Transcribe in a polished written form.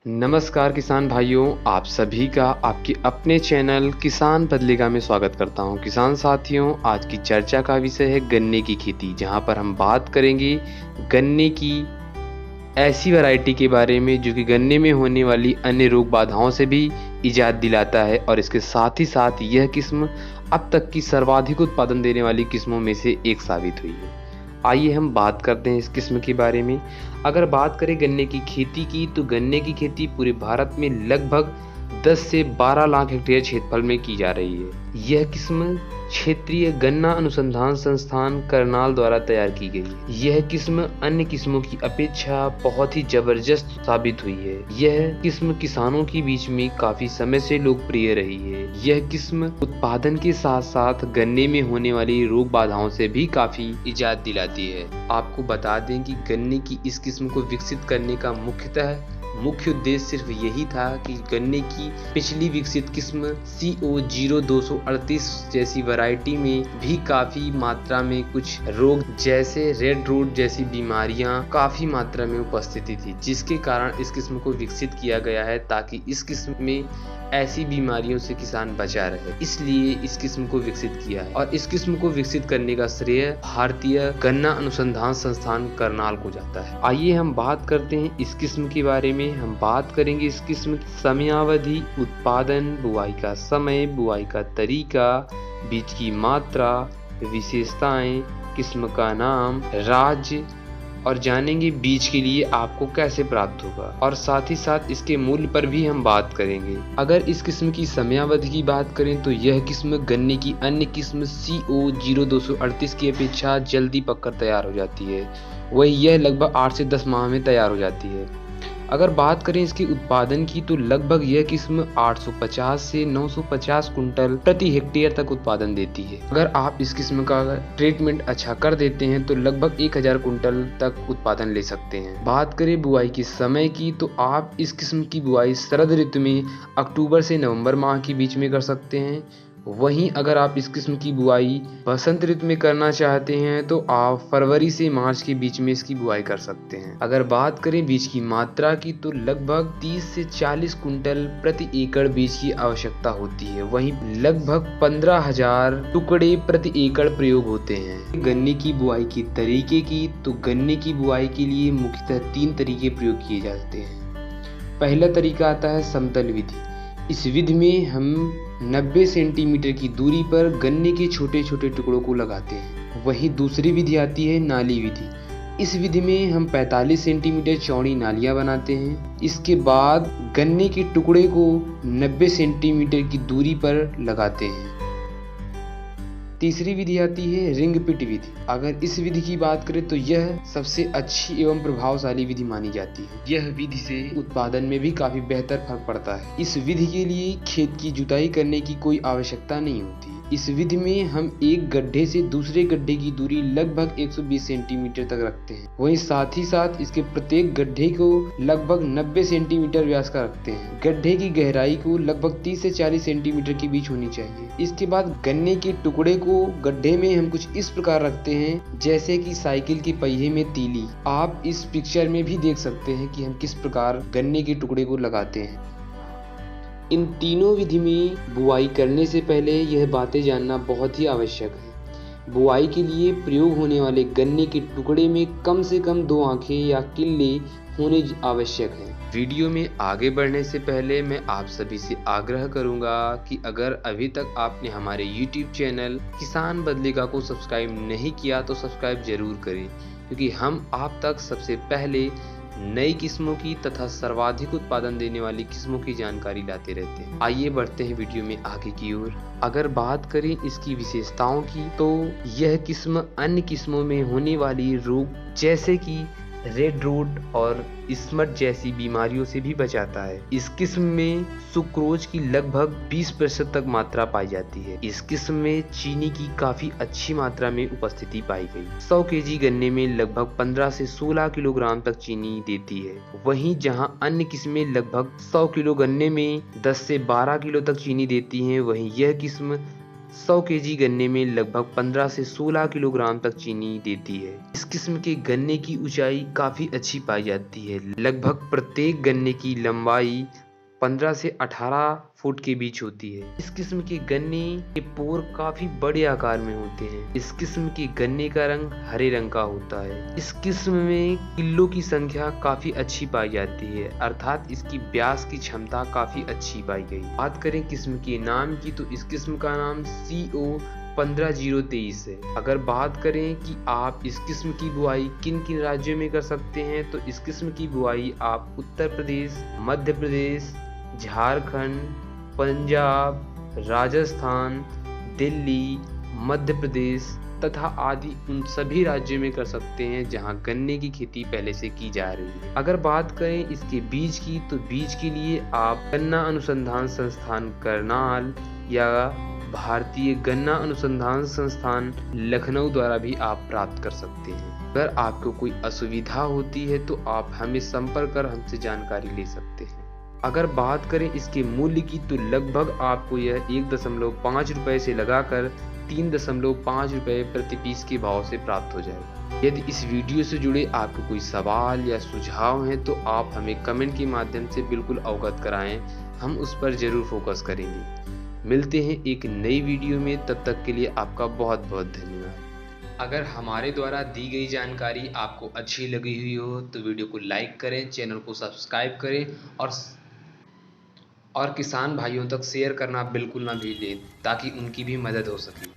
नमस्कार किसान भाइयों, आप सभी का आपके अपने चैनल किसान बदलेगा में स्वागत करता हूं। किसान साथियों, आज की चर्चा का विषय है गन्ने की खेती, जहां पर हम बात करेंगे गन्ने की ऐसी वैरायटी के बारे में जो कि गन्ने में होने वाली अन्य रोग बाधाओं से भी इजाद दिलाता है और इसके साथ ही साथ यह किस्म अब तक की सर्वाधिक उत्पादन देने वाली किस्मों में से एक साबित हुई है। आइए हम बात करते हैं इस किस्म के बारे में। अगर बात करें गन्ने की खेती की, तो गन्ने की खेती पूरे भारत में लगभग 10 से 12 लाख हेक्टेयर क्षेत्रफल में की जा रही है। यह किस्म क्षेत्रीय गन्ना अनुसंधान संस्थान करनाल द्वारा तैयार की गई है। यह किस्म अन्य किस्मों की अपेक्षा बहुत ही जबरदस्त साबित हुई है। यह किस्म किसानों के बीच में काफी समय से लोकप्रिय रही है। यह किस्म उत्पादन के साथ साथ गन्ने में होने वाली रोग बाधाओं से भी काफी इजाद दिलाती है। आपको बता दें कि गन्ने की इस किस्म को विकसित करने का मुख्य उद्देश्य सिर्फ यही था कि गन्ने की पिछली विकसित किस्म CO0238 जैसी वैरायटी में भी काफी मात्रा में कुछ रोग जैसे रेड रोड जैसी बीमारियां काफी मात्रा में उपस्थिति थी, जिसके कारण इस किस्म को विकसित किया गया है ताकि इस किस्म में ऐसी बीमारियों से किसान बचा रहे। इसलिए इस किस्म को विकसित किया है और इस किस्म को विकसित करने का श्रेय भारतीय गन्ना अनुसंधान संस्थान करनाल को जाता है। आइए हम बात करते हैं इस किस्म के बारे में। हम बात करेंगे इस किस्म की समयावधि, उत्पादन, बुआई का समय, बुआई का तरीका, बीज की मात्रा, विशेषताएं, किस्म का नाम, राज्य और जानेंगे बीज के लिए आपको कैसे प्राप्त होगा और साथ ही साथ इसके मूल्य पर भी हम बात करेंगे। अगर इस किस्म की समयावधि की बात करें तो यह किस्म गन्ने की अन्य किस्म CO0238 की अपेक्षा जल्दी पककर तैयार हो जाती है। वही यह लगभग 8 से 10 माह में तैयार हो जाती है। अगर बात करें इसके उत्पादन की तो लगभग यह किस्म 850 से 950 कुंटल प्रति हेक्टेयर तक उत्पादन देती है। अगर आप इस किस्म का ट्रीटमेंट अच्छा कर देते हैं तो लगभग 1000 कुंटल तक उत्पादन ले सकते हैं। बात करें बुआई के समय की तो आप इस किस्म की बुआई शरद ऋतु में अक्टूबर से नवंबर माह के बीच में कर सकते हैं। वहीं अगर आप इस किस्म की बुआई बसंत ऋतु में करना चाहते हैं तो आप फरवरी से मार्च के बीच में इसकी बुआई कर सकते हैं। अगर बात करें बीज की मात्रा की तो लगभग 30 से 40 कुंटल प्रति एकड़ बीज की आवश्यकता होती है। वहीं लगभग 15,000 टुकड़े प्रति एकड़ प्रयोग होते हैं। गन्ने की बुआई के तरीके की तो गन्ने की बुआई के लिए मुख्यतः 3 तरीके प्रयोग किए जाते हैं। पहला तरीका आता है समतल विधि। इस विधि में हम 90 सेंटीमीटर की दूरी पर गन्ने के छोटे छोटे टुकड़ों को लगाते हैं। वहीं दूसरी विधि आती है नाली विधि। इस विधि में हम 45 सेंटीमीटर चौड़ी नालियां बनाते हैं। इसके बाद गन्ने के टुकड़े को 90 सेंटीमीटर की दूरी पर लगाते हैं। तीसरी विधि आती है रिंग पिट विधि। अगर इस विधि की बात करें तो यह सबसे अच्छी एवं प्रभावशाली विधि मानी जाती है। यह विधि से उत्पादन में भी काफी बेहतर फर्क पड़ता है। इस विधि के लिए खेत की जुताई करने की कोई आवश्यकता नहीं होती। इस विधि में हम एक गड्ढे से दूसरे गड्ढे की दूरी लगभग 120 सेंटीमीटर तक रखते हैं। वहीं साथ ही साथ इसके प्रत्येक गड्ढे को लगभग 90 सेंटीमीटर व्यास का रखते हैं। गड्ढे की गहराई को लगभग 30 से 40 सेंटीमीटर के बीच होनी चाहिए। इसके बाद गन्ने के टुकड़े को गड्ढे में हम कुछ इस प्रकार रखते हैं जैसे कि साइकिल के पहिए में तीली। आप इस पिक्चर में भी देख सकते हैं कि हम किस प्रकार गन्ने के टुकड़े को लगाते हैं। इन तीनों विधि में बुआई करने से पहले यह बातें जानना बहुत ही आवश्यक है। बुआई के लिए प्रयोग होने वाले गन्ने के टुकड़े में कम से कम 2 आंखें या किल्ले होने आवश्यक है। वीडियो में आगे बढ़ने से पहले मैं आप सभी से आग्रह करूंगा कि अगर अभी तक आपने हमारे YouTube चैनल किसान बदलेगा को सब्सक्राइब नहीं किया तो सब्सक्राइब जरूर करें, क्योंकि हम आप तक सबसे पहले नई किस्मों की तथा सर्वाधिक उत्पादन देने वाली किस्मों की जानकारी लाते रहते हैं। आइए बढ़ते हैं वीडियो में आगे की ओर। अगर बात करें इसकी विशेषताओं की तो यह किस्म अन्य किस्मों में होने वाली रोग जैसे कि रेड रोड और स्मट जैसी बीमारियों से भी बचाता है। इस किस्म में सुक्रोज की लगभग 20% तक मात्रा पाई जाती है। इस किस्म में चीनी की काफी अच्छी मात्रा में उपस्थिति पाई गई। 100 केजी गन्ने में लगभग 15 से 16 किलोग्राम तक चीनी देती है। वहीं जहां अन्य किस्में लगभग 100 किलो गन्ने में 10 से 12 किलो तक चीनी देती हैं, वहीं यह किस्म 100 केजी गन्ने में लगभग 15 से 16 किलोग्राम तक चीनी देती है। इस किस्म के गन्ने की ऊंचाई काफ़ी अच्छी पाई जाती है। लगभग प्रत्येक गन्ने की लंबाई 15 से 18 फुट के बीच होती है। इस किस्म के गन्ने के पोर काफी बड़े आकार में होते हैं। इस किस्म के गन्ने का रंग हरे रंग का होता है। इस किस्म में किलो की संख्या काफी अच्छी पाई जाती है, अर्थात इसकी ब्यास की क्षमता काफी अच्छी पाई गई। बात करें किस्म के नाम की तो इस किस्म का नाम CO 15023 है। अगर बात करें कि आप इस किस्म की बुआई किन किन राज्यों में कर सकते हैं तो इस किस्म की बुआई आप उत्तर प्रदेश, मध्य प्रदेश, झारखंड, पंजाब, राजस्थान, दिल्ली, मध्य प्रदेश तथा आदि उन सभी राज्यों में कर सकते हैं जहां गन्ने की खेती पहले से की जा रही है। अगर बात करें इसके बीज की तो बीज के लिए आप गन्ना अनुसंधान संस्थान करनाल या भारतीय गन्ना अनुसंधान संस्थान लखनऊ द्वारा भी आप प्राप्त कर सकते हैं। अगर आपको कोई असुविधा होती है तो आप हमें संपर्क कर हमसे जानकारी ले सकते हैं। अगर बात करें इसके मूल्य की तो लगभग आपको यह 1.5 रुपए से लगाकर 3.5 रुपए प्रति पीस के भाव से प्राप्त हो जाएगा। यदि इस वीडियो से जुड़े आपके कोई सवाल या सुझाव हैं तो आप हमें कमेंट के माध्यम से बिल्कुल अवगत कराएं, हम उस पर जरूर फोकस करेंगे। मिलते हैं एक नई वीडियो में, तब तक के लिए आपका बहुत बहुत धन्यवाद। अगर हमारे द्वारा दी गई जानकारी आपको अच्छी लगी हुई हो तो वीडियो को लाइक करें, चैनल को सब्सक्राइब करें और किसान भाइयों तक शेयर करना बिल्कुल ना भूलें ताकि उनकी भी मदद हो सके।